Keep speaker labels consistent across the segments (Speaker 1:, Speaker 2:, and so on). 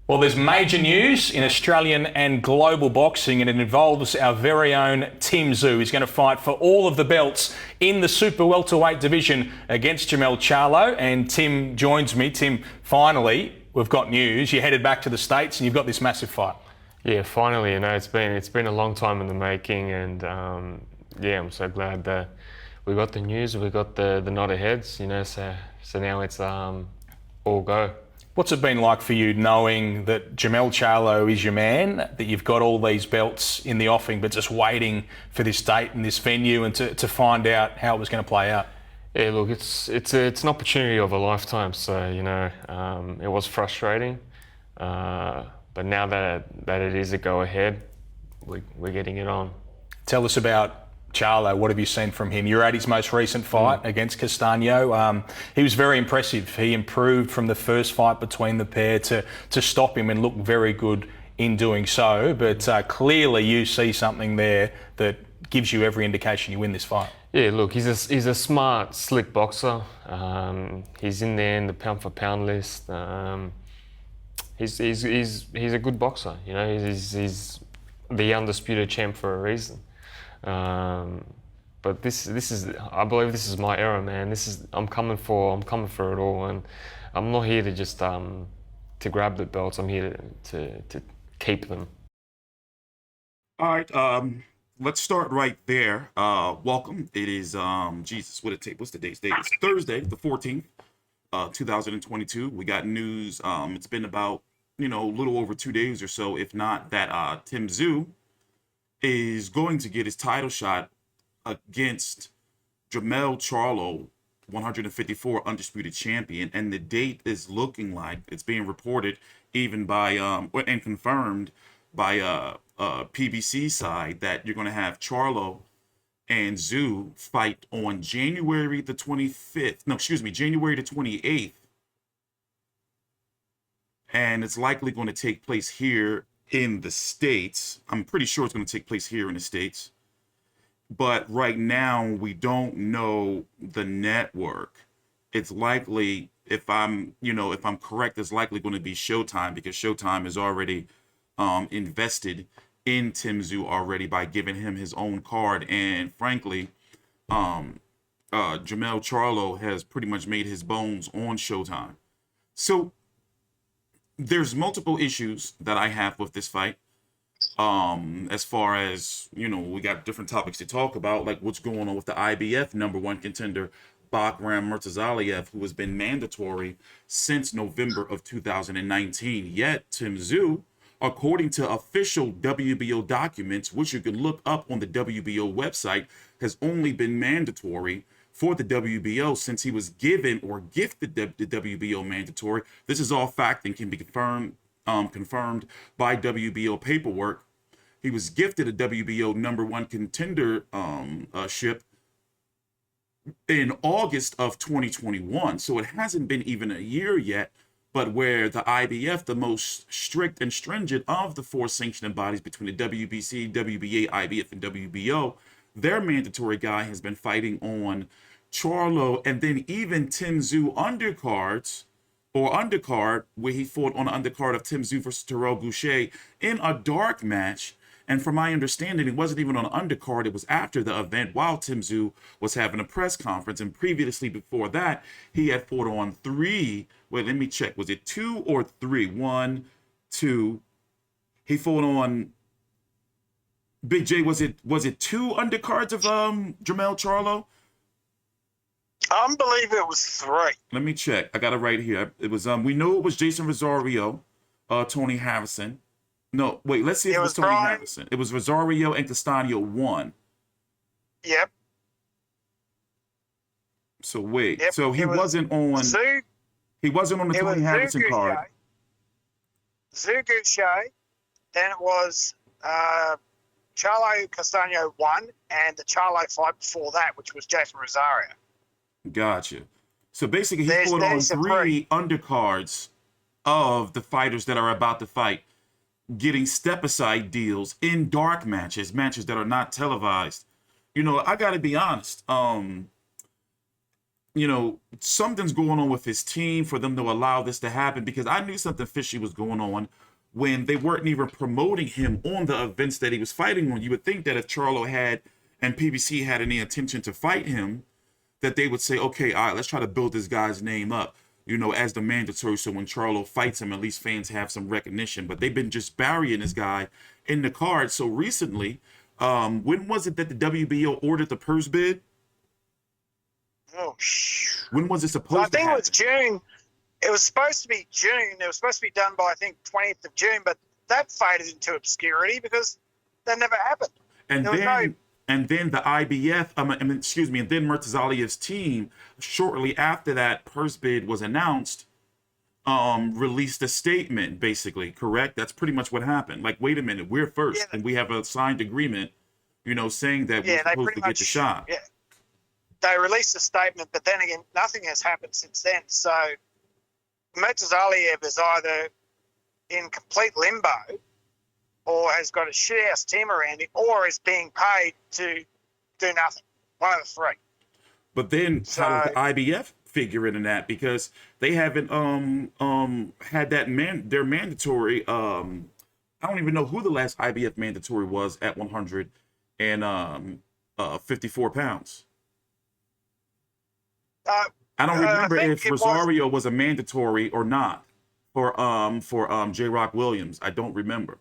Speaker 1: Well, there's major news in Australian and global boxing, and it involves our very own Tim Tszyu. He's going to fight for all of the belts in the super welterweight division against Jermell Charlo. And Tim joins me. Tim, finally, we've got news. You headed back to the States and you've got this massive fight.
Speaker 2: Yeah, finally. It's been a long time in the making, and yeah, I'm so glad that we got the news. We got the nod ahead. So now it's all go.
Speaker 1: What's it been like for you knowing that Jermell Charlo is your man, that you've got all these belts in the offing, but just waiting for this date and this venue and to find out how it was going to play out?
Speaker 2: Yeah, look, it's an opportunity of a lifetime. So it was frustrating, but now that it is a go ahead, we're getting it on.
Speaker 1: Tell us about Charlo. What have you seen from him? You're at his most recent fight against Castaño. He was very impressive. He improved from the first fight between the pair to stop him and look very good in doing so. But clearly you see something there that gives you every indication you win this fight.
Speaker 2: Yeah, look, he's a smart, slick boxer. He's in there in the pound for pound list. He's a good boxer. He's the undisputed champ for a reason. But this is I believe this is my era, man. I'm coming for it all, and I'm not here to just to grab the belts. I'm here to keep them.
Speaker 3: All right, let's start right there. Welcome. It is Jesus. What's the date? It's Thursday, the 14th, 2022. We got news. It's been about a little over 2 days or so, if not that. Tim Tszyu is going to get his title shot against Jermell Charlo, 154 undisputed champion, and the date is looking like it's being reported even by and confirmed by PBC side that you're going to have Charlo and Tszyu fight on January the 25th. No, excuse me, January the 28th, and it's likely going to take place here in the States. I'm pretty sure it's going to take place here in the States. But right now, we don't know the network. It's likely, if I'm correct, it's likely going to be Showtime, because Showtime is already invested in Tim Tszyu already by giving him his own card. And frankly, Jermell Charlo has pretty much made his bones on Showtime. So there's multiple issues that I have with this fight. As far as, we got different topics to talk about, like what's going on with the IBF #1 contender, Bagram Murtazaliev, who has been mandatory since November of 2019. Yet Tim Tszyu, according to official WBO documents, which you can look up on the WBO website, has only been mandatory for the WBO since he was given or gifted the WBO mandatory. This is all fact and can be confirmed by WBO paperwork. He was gifted a WBO #1 contender ship in August of 2021. So it hasn't been even a year yet, but where the IBF, the most strict and stringent of the four sanctioning bodies between the WBC, WBA, IBF, and WBO, their mandatory guy has been fighting on Charlo, and then even Tim Tszyu undercard, where he fought on the undercard of Tim Tszyu versus Terrell Boucher in a dark match. And from my understanding, it wasn't even on the undercard. It was after the event while Tim Tszyu was having a press conference. And previously before that, he had fought on three. Wait, let me check. Was it 2 or 3? 1, 2. He fought on Big J. Was it 2 undercards of Jermell Charlo?
Speaker 4: I believe it was 3.
Speaker 3: Let me check. I got it right here. It was we know it was Jason Rosario, Tony Harrison. No, wait, let's see if it was Tony Harrison. It was Rosario and Castaño 1.
Speaker 4: Yep.
Speaker 3: So wait.
Speaker 4: Yep.
Speaker 3: So he wasn't on
Speaker 4: Tszyu,
Speaker 3: he wasn't on the Tony Harrison card.
Speaker 4: Tszyu Goucher, then it was Charlo Castaño 1, and the Charlo fight before that, which was Jason Rosario.
Speaker 3: Gotcha. So basically, he fought on 3 undercards of the fighters that are about to fight, getting step-aside deals in dark matches that are not televised. I got to be honest. you know, something's going on with his team for them to allow this to happen, because I knew something fishy was going on when they weren't even promoting him on the events that he was fighting on. You would think that if Charlo had and PBC had any intention to fight him, that they would say, okay, all right, let's try to build this guy's name up, you know, as the mandatory, so when Charlo fights him, at least fans have some recognition. But they've been just burying this guy in the card. So recently, when was it that the WBO ordered the purse bid?
Speaker 4: Oh,
Speaker 3: when was it supposed to happen?
Speaker 4: I think it was June. It was supposed to be June. It was supposed to be done by, I think, 20th of June, but that faded into obscurity because that never happened.
Speaker 3: And then the IBF, and then Murtazaliev's team, shortly after that purse bid was announced, released a statement, basically, correct? That's pretty much what happened. Like, wait a minute, we're first, and we have a signed agreement, you know, saying that we're supposed to get the shot.
Speaker 4: Yeah. They released a statement, but then again, nothing has happened since then. So Murtazaliev is either in complete limbo, or has got a shit-ass team around him, or is being paid to do nothing. One of the three. But then
Speaker 3: how does the IBF figure in that? Because they haven't had that their mandatory. I don't even know who the last IBF mandatory was at 154 pounds. I don't remember if Rosario was a mandatory or not for J. Rock Williams. I don't remember.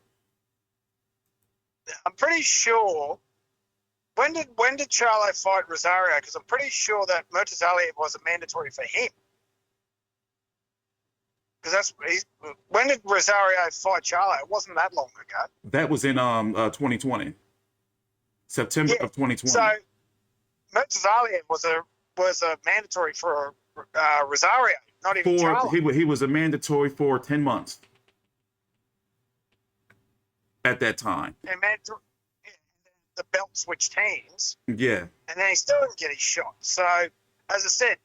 Speaker 4: I'm pretty sure. When did Charlo fight Rosario? Because I'm pretty sure that Murtazaliev was a mandatory for him. Because when did Rosario fight Charlo? It wasn't that long ago.
Speaker 3: That was in 2020, September of 2020.
Speaker 4: So Murtazaliev was a mandatory for Rosario, not even Charlo.
Speaker 3: He was a mandatory for 10 months. At that time,
Speaker 4: and the belt switched hands.
Speaker 3: Yeah,
Speaker 4: and then he still didn't get his shot. So, as I said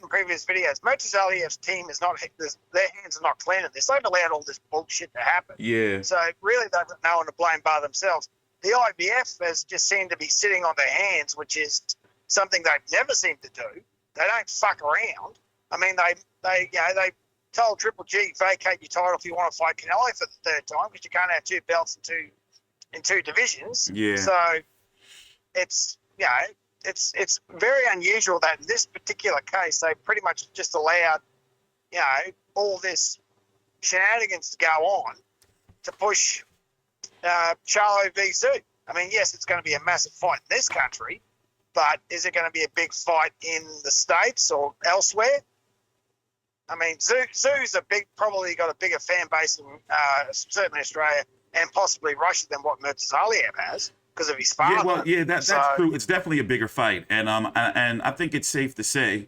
Speaker 4: in previous videos, Murtazaliev's team is not; their hands are not clean in this. They've allowed all this bullshit to happen.
Speaker 3: Yeah.
Speaker 4: So really, they've got no one to blame but themselves. The IBF has just seemed to be sitting on their hands, which is something they've never seemed to do. They don't fuck around. I mean, they told Triple G, vacate your title if you want to fight Canelo for the third time, because you can't have two belts in two divisions.
Speaker 3: Yeah.
Speaker 4: So it's it's very unusual that in this particular case they pretty much just allowed all this shenanigans to go on to push Charlo v. Tszyu. I mean, yes, it's going to be a massive fight in this country, but is it going to be a big fight in the States or elsewhere? I mean, Tszyu's probably got a bigger fan base in certainly Australia and possibly Russia than what Murtazaliev has because of his father.
Speaker 3: That's true. It's definitely a bigger fight, and I think it's safe to say,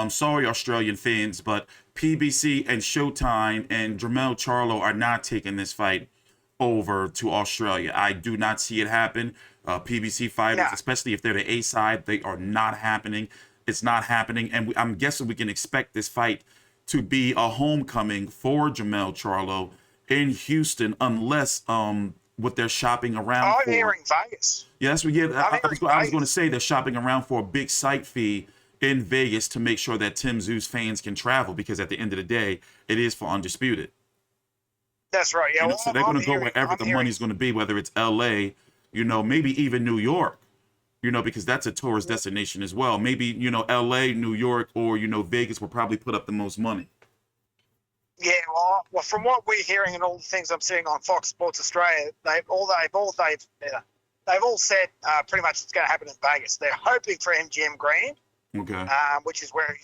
Speaker 3: sorry Australian fans, but PBC and Showtime and Jermell Charlo are not taking this fight over to Australia. I do not see it happen. PBC fighters, especially if they're the A side, they are not happening. It's not happening, and I'm guessing we can expect this fight to be a homecoming for Jermell Charlo in Houston, unless what they're shopping around for.
Speaker 4: I'm hearing Vegas.
Speaker 3: Yes, I was going to say they're shopping around for a big site fee in Vegas to make sure that Tim Tszyu fans can travel, because at the end of the day, it is for Undisputed.
Speaker 4: That's right. Yeah,
Speaker 3: so they're going to go wherever the money's going to be, whether it's L.A., maybe even New York. Because that's a tourist destination as well. Maybe, LA, New York, or, Vegas will probably put up the most money.
Speaker 4: Yeah, well, from what we're hearing and all the things I'm seeing on Fox Sports Australia, they've all said pretty much it's going to happen in Vegas. They're hoping for MGM Grand,
Speaker 3: okay,
Speaker 4: which is where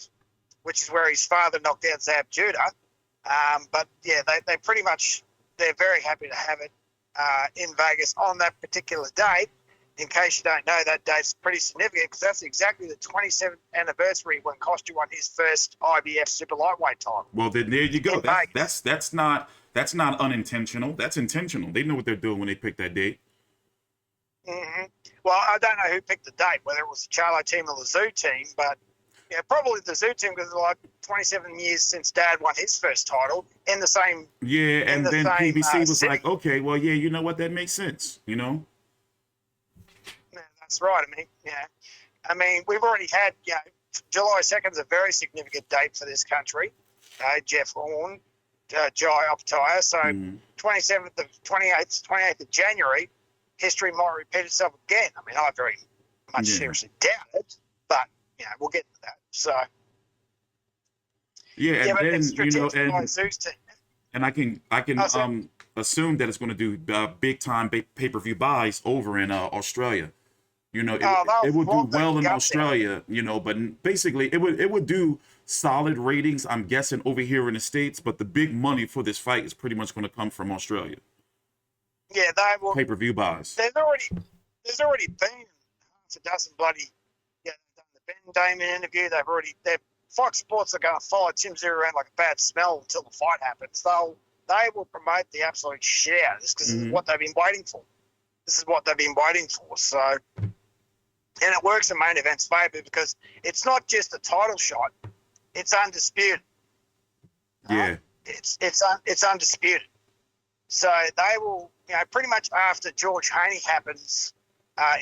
Speaker 4: his father knocked out Zab Judah. But yeah, they pretty much, they're very happy to have it in Vegas on that particular date. In case you don't know, that date's pretty significant because that's exactly the 27th anniversary when Costa won his first IBF super lightweight title.
Speaker 3: Well, then there you go. That's not unintentional. That's intentional. They know what they're doing when they pick that date.
Speaker 4: Mm-hmm. Well, I don't know who picked the date, whether it was the Charlo team or the Tszyu team, but probably the Tszyu team, because like 27 years since Dad won his first title in the same.
Speaker 3: Yeah, and then PBC was like, okay, well, yeah, you know what? That makes sense.
Speaker 4: That's right. I mean, we've already had, July 2nd is a very significant date for this country. Jeff Horn, Jai Optaya. So 28th of January, history might repeat itself again. I mean, I very much seriously doubt it, but we'll get to that. So
Speaker 3: and
Speaker 4: but
Speaker 3: then
Speaker 4: it's strategic by Tszyu team.
Speaker 3: And I can assume that it's going to do big time pay-per-view buys over in Australia. It would do well in Australia, but basically it would do solid ratings, I'm guessing, over here in the States, but the big money for this fight is pretty much going to come from Australia.
Speaker 4: Yeah, they will.
Speaker 3: Pay-per-view buys.
Speaker 4: There's already been half a dozen bloody done the Ben Damon interview. Fox Sports are going to follow Tim Tszyu around like a bad smell until the fight happens. They will promote the absolute shit out of this because this is what they've been waiting for. So, and it works in Main Event's favour because it's not just a title shot; it's undisputed.
Speaker 3: Yeah,
Speaker 4: it's undisputed. So they will, pretty much after George Haney happens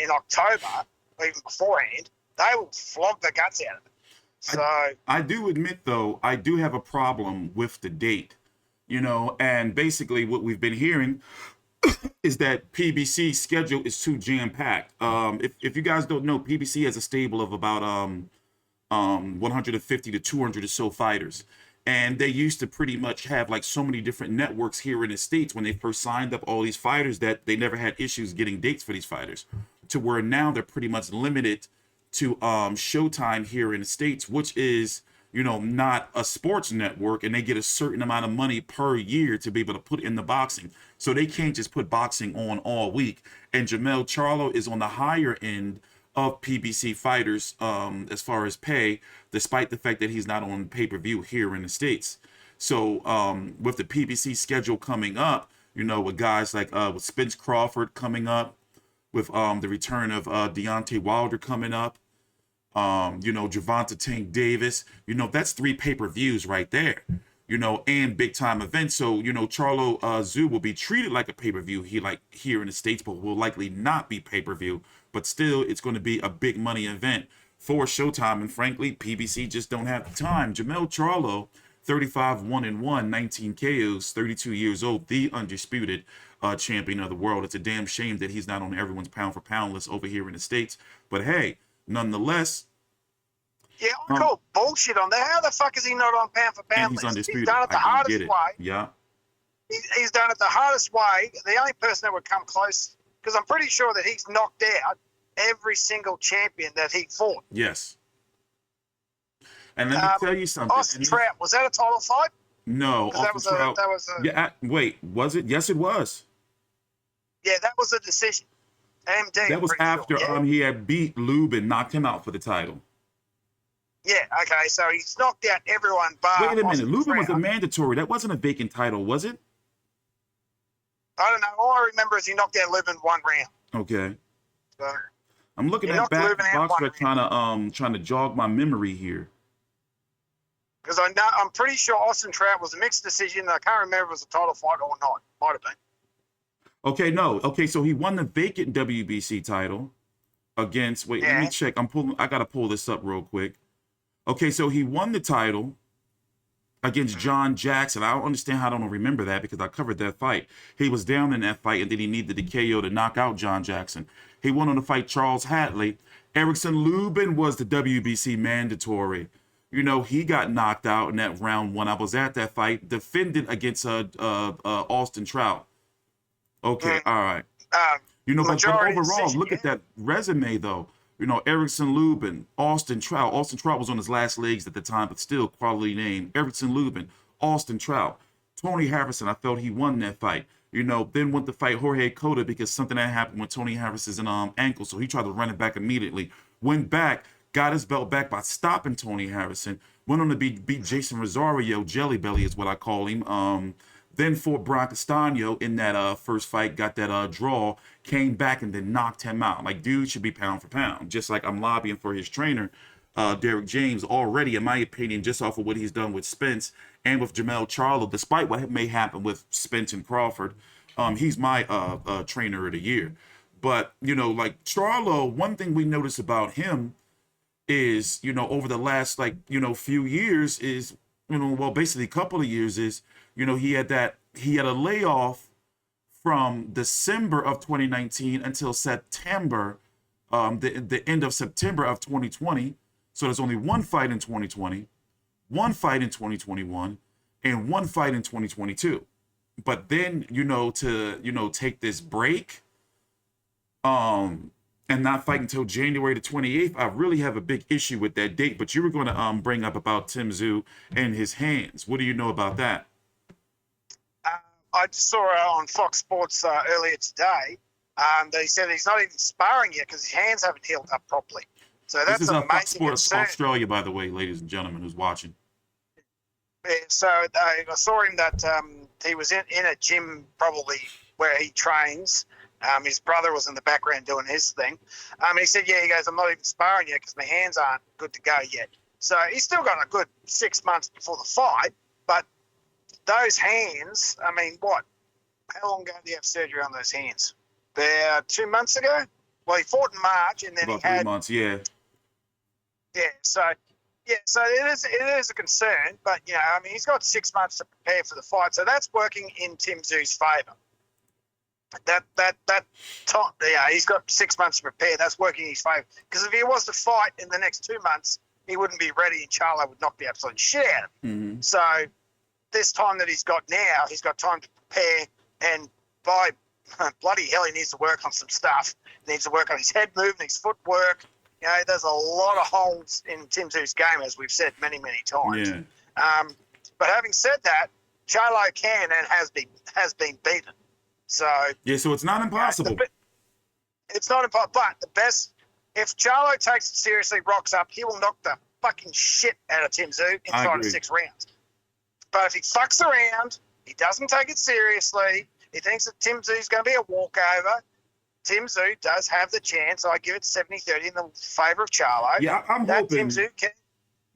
Speaker 4: in October, or even beforehand, they will flog the guts out of it. So
Speaker 3: I do admit, though, I do have a problem with the date, and basically what we've been hearing is that PBC's schedule is too jam-packed. If you guys don't know, PBC has a stable of about 150 to 200 or so fighters. And they used to pretty much have like so many different networks here in the States when they first signed up all these fighters that they never had issues getting dates for these fighters, to where now they're pretty much limited to Showtime here in the States, which is, not a sports network, and they get a certain amount of money per year to be able to put in the boxing. So they can't just put boxing on all week. And Jermell Charlo is on the higher end of PBC fighters as far as pay, despite the fact that he's not on pay-per-view here in the States. So with the PBC schedule coming up, with guys like with Spence Crawford coming up, with the return of Deontay Wilder coming up, Gervonta Tank Davis, that's 3 pay-per-views right there, and big-time events. So, Charlo Tszyu will be treated like a pay-per-view here in the States, but will likely not be pay-per-view. But still, it's going to be a big money event for Showtime. And frankly, PBC just don't have the time. Jermell Charlo, 35-1-1, 19 KOs, 32 years old, the undisputed champion of the world. It's a damn shame that he's not on everyone's pound-for-pound list over here in the States. But hey, nonetheless.
Speaker 4: Yeah, I call bullshit on that. How the fuck is he not on pound-for-pound list?
Speaker 3: He's undisputed.
Speaker 4: He's done it the hardest way.
Speaker 3: Yeah.
Speaker 4: He's done it the hardest way. The only person that would come close, because I'm pretty sure that he's knocked out every single champion that he fought.
Speaker 3: Yes. And let me tell you something.
Speaker 4: Austin Trout, was that a title fight?
Speaker 3: No, Austin Trout. Yeah, wait, was it? Yes, it was.
Speaker 4: Yeah, that was a decision. MD.
Speaker 3: That was after he had beat Lubin, knocked him out for the title.
Speaker 4: Yeah, okay, so he's knocked out everyone bar.
Speaker 3: Wait a minute,
Speaker 4: Austin
Speaker 3: Lubin was
Speaker 4: Trout.
Speaker 3: a mandatory. That wasn't a vacant title, was it?
Speaker 4: I don't know. All I remember is he knocked out Lubin 1 round.
Speaker 3: Okay.
Speaker 4: So,
Speaker 3: I'm looking at back boxer trying to jog my memory here.
Speaker 4: Because I'm pretty sure Austin Trout was a mixed decision. I can't remember if it was a title fight or not. Might have been.
Speaker 3: Okay, no. Okay, so he won the vacant WBC title against. Wait, let me check. I gotta pull this up real quick. Okay, so he won the title against John Jackson. I don't understand how I don't remember that because I covered that fight. He was down in that fight, and then he needed the KO to knock out John Jackson. He went on to fight Charles Hatley. Erickson Lubin was the WBC mandatory. He got knocked out in that round 1. I was at that fight, defended against Austin Trout. Okay, all right. But overall, look at that resume, though. Erickson Lubin, Austin Trout. Austin Trout was on his last legs at the time, but still quality name. Erickson Lubin, Austin Trout. Tony Harrison, I felt he won that fight. Then went to fight Jorge Cota because something that happened with Tony Harrison's ankle, so he tried to run it back immediately. Went back, got his belt back by stopping Tony Harrison. Went on to beat Jason Rosario, Jelly Belly is what I call him. Then fought Brian Castano in that first fight, got that draw, came back and then knocked him out. Like, dude should be pound for pound. Just like I'm lobbying for his trainer, Derek James, already, in my opinion, just off of what he's done with Spence and with Jermell Charlo, despite what may happen with Spence and Crawford. He's my trainer of the year. But, like Charlo, one thing we noticed about him is, over the last, few years is, well, basically a couple of years is, he had a layoff from December of 2019 until September, the end of September of 2020. So there's only one fight in 2020, one fight in 2021, and one fight in 2022. But then, to take this break, and not fight until January the 28th, I really have a big issue with that date. But you were going to bring up about Tim Tszyu and his hands. What do you know about that?
Speaker 4: I just saw on Fox Sports earlier today that he said he's not even sparring yet because his hands haven't healed up properly. So that's
Speaker 3: this is
Speaker 4: an
Speaker 3: Fox
Speaker 4: amazing
Speaker 3: Sports
Speaker 4: concern.
Speaker 3: Australia, by the way, ladies and gentlemen, who's watching.
Speaker 4: Yeah, so I saw him that he was in a gym probably where he trains. His brother was in the background doing his thing. He said, he goes, I'm not even sparring yet because my hands aren't good to go yet. So he's still got a good 6 months before the fight. But those hands, how long ago did he have surgery on those hands? 2 months ago? Well, he fought in March and then
Speaker 3: About
Speaker 4: he had
Speaker 3: 3 months, yeah.
Speaker 4: Yeah, so it is a concern, but he's got 6 months to prepare for the fight, so that's working in Tim Tszyu's favour. That time, he's got 6 months to prepare. That's working in his favour because if he was to fight in the next 2 months, he wouldn't be ready, and Charlo would knock the absolute shit out of him.
Speaker 3: Mm-hmm.
Speaker 4: So this time that he's got now, he's got time to prepare, and by bloody hell, he needs to work on some stuff. He needs to work on his head movement, his footwork. There's a lot of holes in Tim Tszyu's game, as we've said many, many times.
Speaker 3: Yeah.
Speaker 4: But having said that, Charlo can and has been beaten. So
Speaker 3: So it's not impossible.
Speaker 4: It's not impossible. But the best, if Charlo takes it seriously, rocks up, he will knock the fucking shit out of Tim Tszyu inside of 6 rounds. But if he fucks around, he doesn't take it seriously, he thinks that Tim Tszyu going to be a walkover, Tim Tszyu does have the chance. I give it 70-30 in the favour of Charlo.
Speaker 3: Yeah, I'm
Speaker 4: that
Speaker 3: hoping.
Speaker 4: Tim Tszyu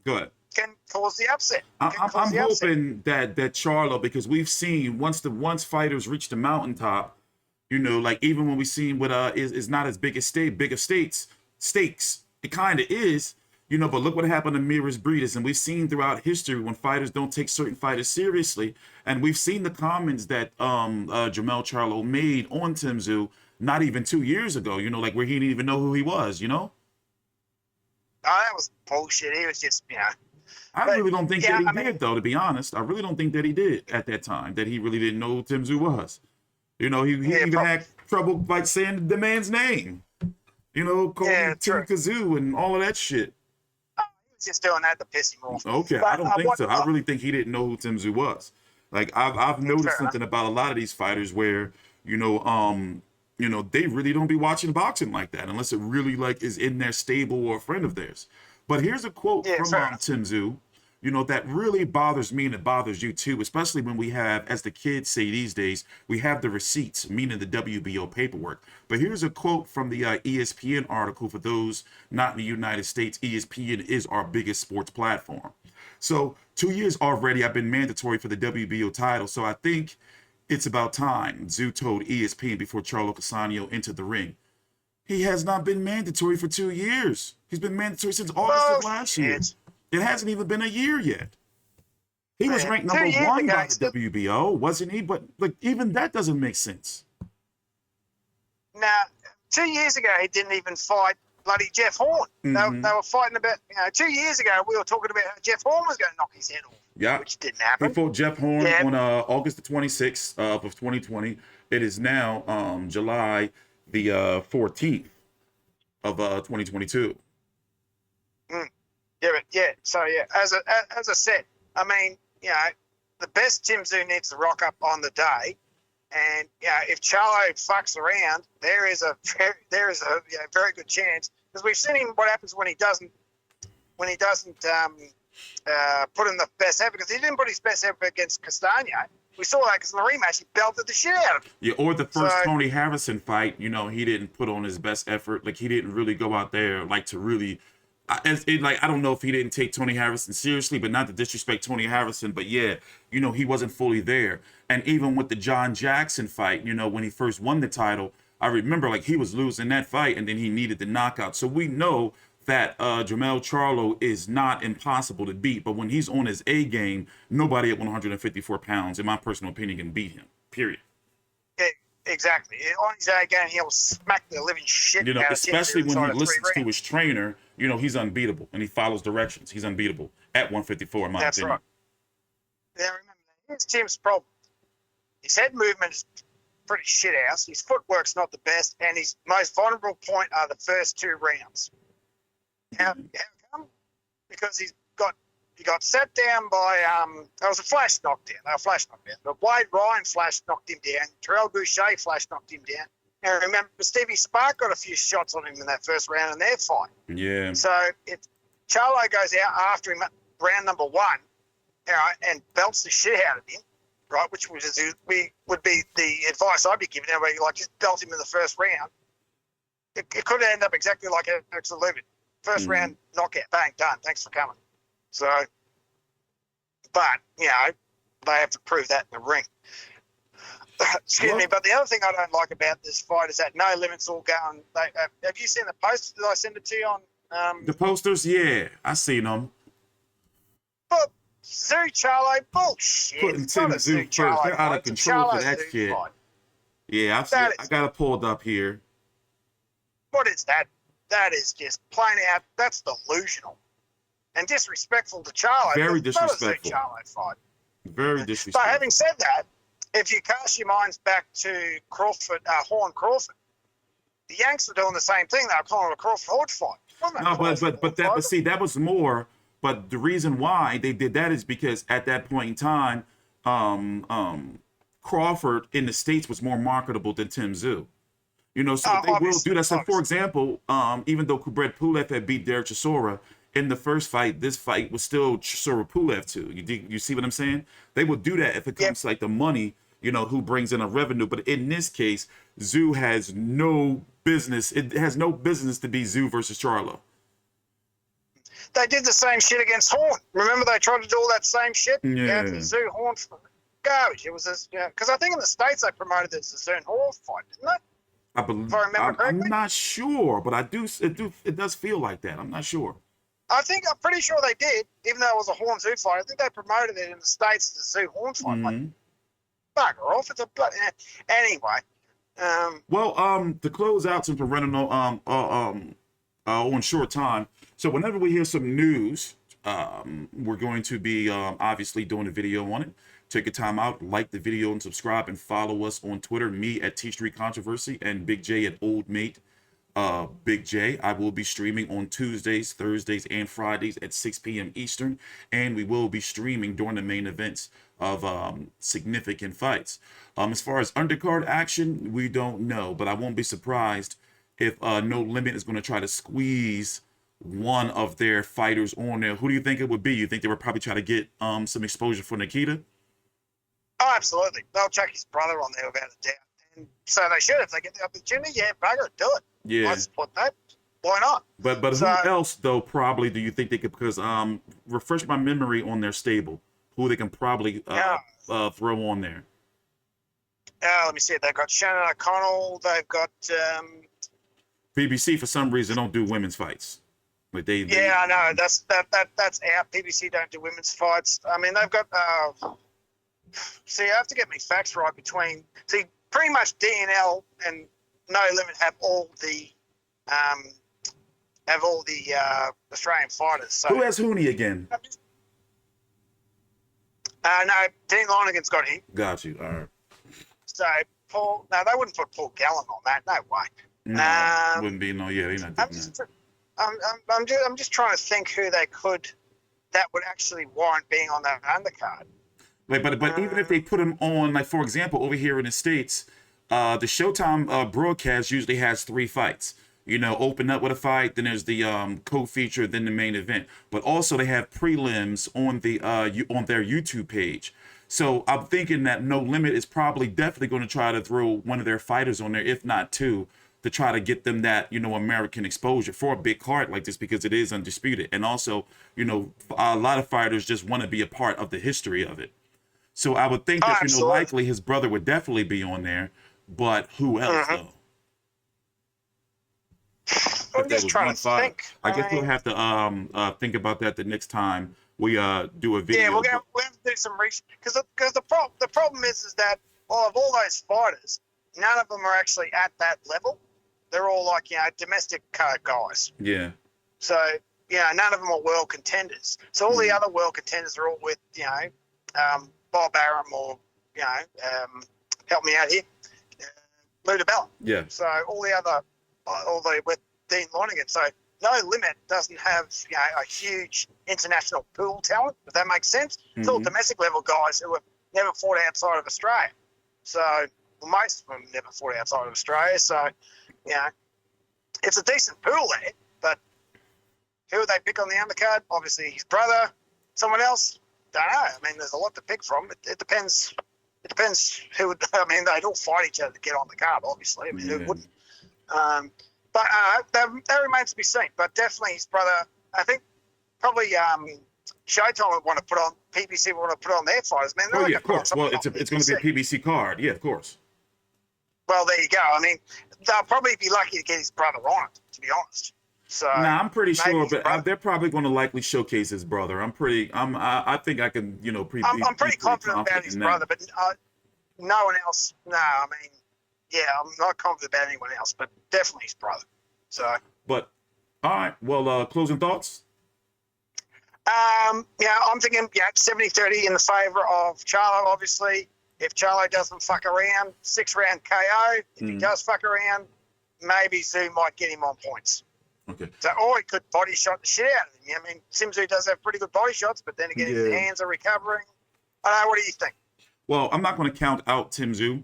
Speaker 3: Go ahead.
Speaker 4: can cause the upset.
Speaker 3: I'm hoping that Charlo, because we've seen once fighters reach the mountaintop, even when we seen what is not as big as stakes. It kind of is, but look what happened to Murtazaliev, and we've seen throughout history when fighters don't take certain fighters seriously, and we've seen the comments that Jermell Charlo made on Tim Tszyu not even 2 years ago, where he didn't even know who he was,
Speaker 4: Oh, that was bullshit. He was just,
Speaker 3: I really don't think that he did, though, to be honest. I really don't think that he did at that time, that he really didn't know who Tim Tszyu was. He even had trouble, saying the man's name. Calling him Tim Tszyu and all of that shit.
Speaker 4: Oh, he was just doing that to piss him off.
Speaker 3: Okay, but I don't think so. I really think he didn't know who Tim Tszyu was. I've noticed something about a lot of these fighters where, they really don't be watching boxing like that unless it really is in their stable or a friend of theirs. But here's a quote from Tim Tszyu, that really bothers me and it bothers you too, especially when we have, as the kids say these days, we have the receipts, meaning the WBO paperwork. But here's a quote from the ESPN article. For those not in the United States, ESPN is our biggest sports platform. So 2 years already, I've been mandatory for the WBO title. So I think it's about time, Tszyu told ESPN before Charlo Tszyu entered the ring. He has not been mandatory for 2 years. He's been mandatory since August of last year. It hasn't even been a year yet. He was ranked number 1 by the WBO, wasn't he? But even that doesn't make sense.
Speaker 4: Now, 2 years ago, he didn't even fight bloody Jeff Horn.
Speaker 3: Mm-hmm.
Speaker 4: They were fighting about, 2 years ago, we were talking about how Jeff Horn was going to knock his head off.
Speaker 3: Yeah.
Speaker 4: Which didn't happen.
Speaker 3: He fought Jeff Horn on August the 26th of 2020. It is now July the 14th of 2022.
Speaker 4: So as I said, the best Tim Tszyu needs to rock up on the day, and if Charlo fucks around, there is a very good chance, because we've seen what happens when he doesn't put in the best effort, because he didn't put his best effort against Castaño. We saw that because in the rematch he belted the shit out of him.
Speaker 3: Yeah, or the first Tony Harrison fight, he didn't put on his best effort. He didn't really go out there to really. I don't know if he didn't take Tony Harrison seriously, but not to disrespect Tony Harrison, but he wasn't fully there. And even with the John Jackson fight, when he first won the title, I remember he was losing that fight and then he needed the knockout. So we know that Jermell Charlo is not impossible to beat, but when he's on his A game, nobody at 154 pounds, in my personal opinion, can beat him. Period.
Speaker 4: Yeah, exactly. On his A game, he'll smack the living shit
Speaker 3: You know,
Speaker 4: out of
Speaker 3: especially
Speaker 4: Tim
Speaker 3: when
Speaker 4: Tszyu
Speaker 3: he
Speaker 4: inside of 3
Speaker 3: listens to
Speaker 4: rounds.
Speaker 3: his trainer, you know, he's unbeatable and he follows directions. He's unbeatable at 154, in my
Speaker 4: That's
Speaker 3: opinion.
Speaker 4: right. Yeah, remember that. Here's Tim's problem. His head movement is pretty shit house. His footwork's not the best, and his most vulnerable point are the first 2 rounds. How come? Because he got set down by that was a flash knockdown. They were flash knockdown. But Wade Ryan flash knocked him down. Terrell Boucher flash knocked him down. And remember, Stevie Spark got a few shots on him in that first round in their fight.
Speaker 3: Yeah.
Speaker 4: So if Charlo goes out after him at round number 1, and belts the shit out of him, right, which would be the advice I'd be giving everybody, like just belt him in the first round. It could end up exactly like Alex Lubin. First round knockout, bang, done. Thanks for coming. So, but you know, they have to prove that in the ring. Excuse me. But the other thing I don't like about this fight is that No Limit's all going. Have you seen the post? Did I send it to you on?
Speaker 3: The posters, yeah, I seen them.
Speaker 4: But Tszyu Charlo, bullshit.
Speaker 3: Putting
Speaker 4: It's
Speaker 3: Tim
Speaker 4: not a
Speaker 3: Tszyu
Speaker 4: Tszyu Charlo
Speaker 3: first. They're out of
Speaker 4: fight. It's a
Speaker 3: control for
Speaker 4: Charlo
Speaker 3: that
Speaker 4: Tszyu
Speaker 3: shit.
Speaker 4: fight.
Speaker 3: Yeah, I got it pulled up here.
Speaker 4: What is that? That is just plain out. That's delusional and disrespectful to Charlo.
Speaker 3: Very
Speaker 4: It's not a
Speaker 3: disrespectful.
Speaker 4: Tszyu Charlo fight.
Speaker 3: Very
Speaker 4: But
Speaker 3: disrespectful.
Speaker 4: having said that, if you cast your minds back to Crawford, Horn Crawford, the Yanks were doing the same thing. They were calling it a Crawford fight.
Speaker 3: No, but see, that was more. But the reason why they did that is because at that point in time, Crawford in the States was more marketable than Tim Tszyu. You know, so they will do that. So, for example, even though Kubrat Pulev had beat Derek Chisora in the first fight, this fight was still Chisora Pulev too. You see what I'm saying? They will do that if it comes to like the money, you know, who brings in a revenue. But in this case, Tszyu has no business. It has no business to be Tszyu versus Charlo.
Speaker 4: They did the same shit against Horn. Remember, they tried to do all that same shit.
Speaker 3: Yeah.
Speaker 4: The Tszyu Horn garbage. It was because I think in the States they promoted it as the Tszyu Horn fight, didn't they?
Speaker 3: I believe.
Speaker 4: If I remember correctly.
Speaker 3: I'm not sure, but it does feel like that. I'm not sure.
Speaker 4: I'm pretty sure they did, even though it was a Horn Tszyu fight. I think they promoted it in the States as the Tszyu Horn fight. Like, bugger off. It's a bloody. Anyway.
Speaker 3: To close out, since we're running on short time, so whenever we hear some news, we're going to be obviously doing a video on it. Take your time out, like the video and subscribe, and follow us on Twitter, me at TstreeT Controversy and Big J at Old Mate Big J. I will be streaming on Tuesdays, Thursdays, and Fridays at 6 p.m. Eastern, and we will be streaming during the main events of significant fights. As far as undercard action, we don't know, but I won't be surprised if No Limit is going to try to squeeze one of their fighters on there. Who do you think it would be? You think they would probably try to get some exposure for Nikita?
Speaker 4: Oh, absolutely. They'll chuck his brother on there without a doubt. And so they should. If they get the opportunity, yeah, bugger it, do it.
Speaker 3: Yeah.
Speaker 4: I support that. Why not?
Speaker 3: But who else, though, probably do you think they could, because refresh my memory on their stable, who they can probably throw on there?
Speaker 4: Let me see. They've got Shannon O'Connell. They've got...
Speaker 3: BBC, for some reason, don't do women's fights. Like they
Speaker 4: I know. That's out. PBC don't do women's fights. I mean, they've got... see, I have to get my facts right between... See, pretty much DNL and No Limit have all the Australian fighters. So,
Speaker 3: who has Hooney again?
Speaker 4: No, Dean Lonergan's got him.
Speaker 3: Got you. All right.
Speaker 4: So Paul, no, they wouldn't put Paul Gallen on that. No way.
Speaker 3: No, wouldn't be. No, yeah, they're not doing that.
Speaker 4: I'm just trying to think who they could that would actually warrant being on that undercard.
Speaker 3: Like, but even if they put him on, like for example, over here in the States, the Showtime broadcast usually has 3 fights. You know, open up with a fight, then there's the co-feature, then the main event. But also they have prelims on the on their YouTube page. So I'm thinking that No Limit is probably definitely going to try to throw one of their fighters on there, if not 2, to try to get them that, you know, American exposure for a big card like this, because it is undisputed. And also, you know, a lot of fighters just want to be a part of the history of it. So I would think that, you know, likely his brother would definitely be on there, but who else though? if there
Speaker 4: just
Speaker 3: was
Speaker 4: trying
Speaker 3: one
Speaker 4: to
Speaker 3: fight.
Speaker 4: think.
Speaker 3: I guess we'll have to think about that the next time we do a video.
Speaker 4: Yeah, we'll have to do some research because the problem is that of all those fighters, none of them are actually at that level. They're all like domestic guys.
Speaker 3: Yeah.
Speaker 4: So none of them are world contenders. So all the other world contenders are all with Bob Arum or help me out here, Luda Bella.
Speaker 3: Yeah.
Speaker 4: So all the with Dean Lonergan. So No Limit doesn't have a huge international pool talent, if that makes sense. It's all domestic level guys who have never fought outside of Australia. So most of them never fought outside of Australia. So it's a decent pool there. But who would they pick on the undercard? Obviously his brother. Someone else? Don't know. I mean, there's a lot to pick from. It depends. It depends who would. I mean, they'd all fight each other to get on the card. Obviously, I mean, who wouldn't? But that remains to be seen. But definitely his brother. I think probably Showtime would want to put on, PPC would want to put on their fighters. Man,
Speaker 3: Oh yeah, of course. Well, it's going to be a PBC card. Yeah, of course.
Speaker 4: Well, there you go. I mean, they'll probably be lucky to get his brother on it, to be honest. So
Speaker 3: nah, I'm pretty sure, but they're probably going to likely showcase his brother. I think I can,
Speaker 4: I'm pretty confident about his brother, but no one else. No, I mean, I'm not confident about anyone else, but definitely his brother. So.
Speaker 3: But all right, well, closing thoughts.
Speaker 4: I'm thinking 70-30 in the favour of Charlo. Obviously, if Charlo doesn't fuck around, 6-round KO. If he does fuck around, maybe Tszyu might get him on points.
Speaker 3: Okay.
Speaker 4: So, or he could body shot the shit out of him. I mean, Tim Tszyu does have pretty good body shots, but then again, his hands are recovering. I don't know. What do you think?
Speaker 3: Well, I'm not going to count out Tim Tszyu,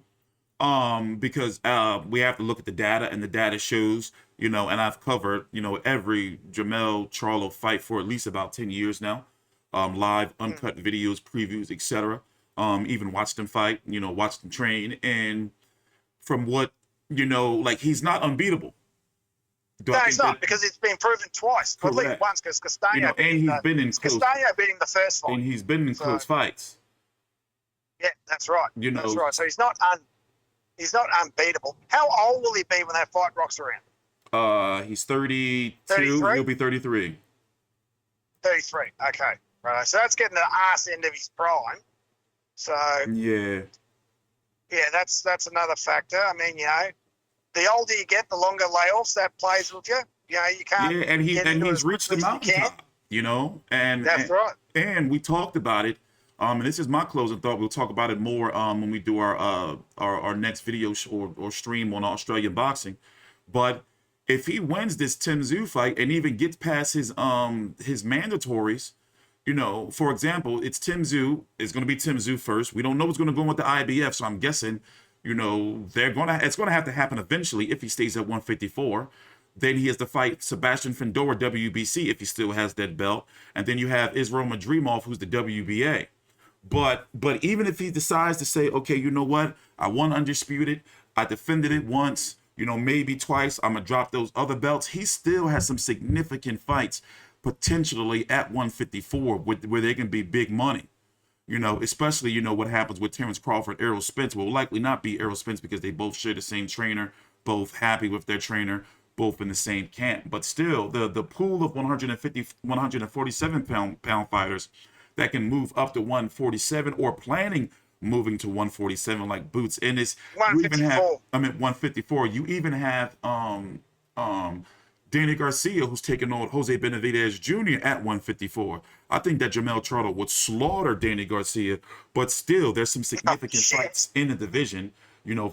Speaker 3: because we have to look at the data, and the data shows, and I've covered, every Jermell Charlo fight for at least about 10 years now, live, uncut videos, previews, etc. Even watched him fight, watched him train, and from what he's not unbeatable.
Speaker 4: No, he's not, because it's been proven twice. At least once, because Castaño beat him the first fight.
Speaker 3: And he's been in close fights.
Speaker 4: Yeah, that's right. That's right. So he's not unbeatable. How old will he be when that fight rocks around?
Speaker 3: He's 32.
Speaker 4: 33?
Speaker 3: He'll be 33.
Speaker 4: 33. Okay. Right. So that's getting the arse end of his prime. So
Speaker 3: yeah,
Speaker 4: that's another factor. I mean, the older you get, the longer layoffs that plays with you. You can't.
Speaker 3: Yeah, and he's reached the mountaintop. And
Speaker 4: that's right.
Speaker 3: And we talked about it. And this is my closing thought. We'll talk about it more when we do our next video or stream on Australian boxing. But if he wins this Tim Tszyu fight and even gets past his mandatories, for example, it's Tim Tszyu. It's going to be Tim Tszyu first. We don't know what's going to go on with the IBF, so I'm guessing. It's gonna have to happen eventually if he stays at 154. Then he has to fight Sebastian Findora WBC if he still has that belt, and then you have Israel Madrimov, who's the WBA. But even if he decides to say, okay, you know what, I won undisputed, I defended it once, maybe twice, I'm gonna drop those other belts. He still has some significant fights potentially at 154 where they can be big money. Especially, what happens with Terrence Crawford, Errol Spence. Will likely not be Errol Spence because they both share the same trainer, both happy with their trainer, both in the same camp. But still, the pool of 147 pound fighters that can move up to 147 or planning moving to 147 like Boots. And it's 154. You even have Danny Garcia, who's taking on Jose Benavidez Jr. at 154. I think that Jermell Charlo would slaughter Danny Garcia, but still, there's some significant fights in the division,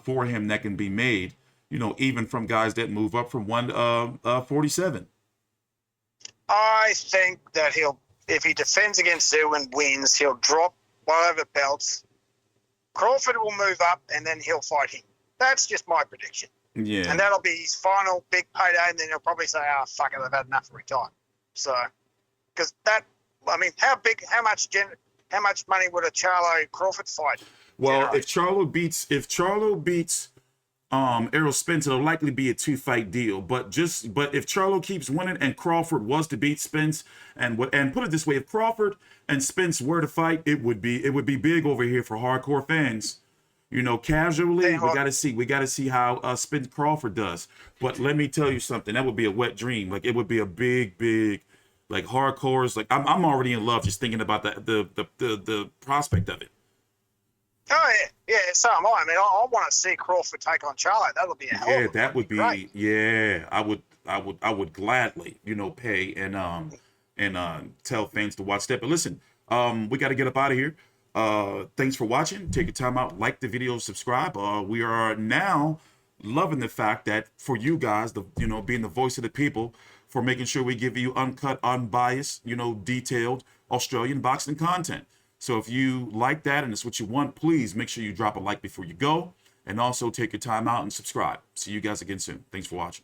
Speaker 3: for him that can be made, even from guys that move up from 147.
Speaker 4: I think that if he defends against Tszyu and wins, he'll drop whatever belts. Crawford will move up, and then he'll fight him. That's just my prediction.
Speaker 3: Yeah.
Speaker 4: And that'll be his final big payday, and then he'll probably say, fuck it, I've had enough and retire. So, because how much money would a Charlo Crawford fight
Speaker 3: Well,
Speaker 4: generate?
Speaker 3: if Charlo beats Errol Spence, it'll likely be a 2-fight deal. But if Charlo keeps winning and Crawford was to beat Spence, and put it this way, if Crawford and Spence were to fight, it would be big over here for hardcore fans. You know, casually,
Speaker 4: Hey,
Speaker 3: we got to see how Spence Crawford does. But let me tell you something. That would be a wet dream. Like, it would be a big, like, hardcore. Like, I'm already in love just thinking about the prospect of it.
Speaker 4: Oh yeah, so am I. I mean, I want to see Crawford take on Charlo. That'll be a hell
Speaker 3: Yeah,
Speaker 4: of a
Speaker 3: that would be
Speaker 4: great.
Speaker 3: yeah. I would gladly, pay and tell fans to watch that. But listen, we got to get up out of here. Thanks for watching. Take your time out, like the video, subscribe. We are now loving the fact that for you guys, being the voice of the people, for making sure we give you uncut, unbiased, detailed Australian boxing content. So if you like that and it's what you want, please make sure you drop a like before you go. And also take your time out and subscribe. See you guys again soon. Thanks for watching.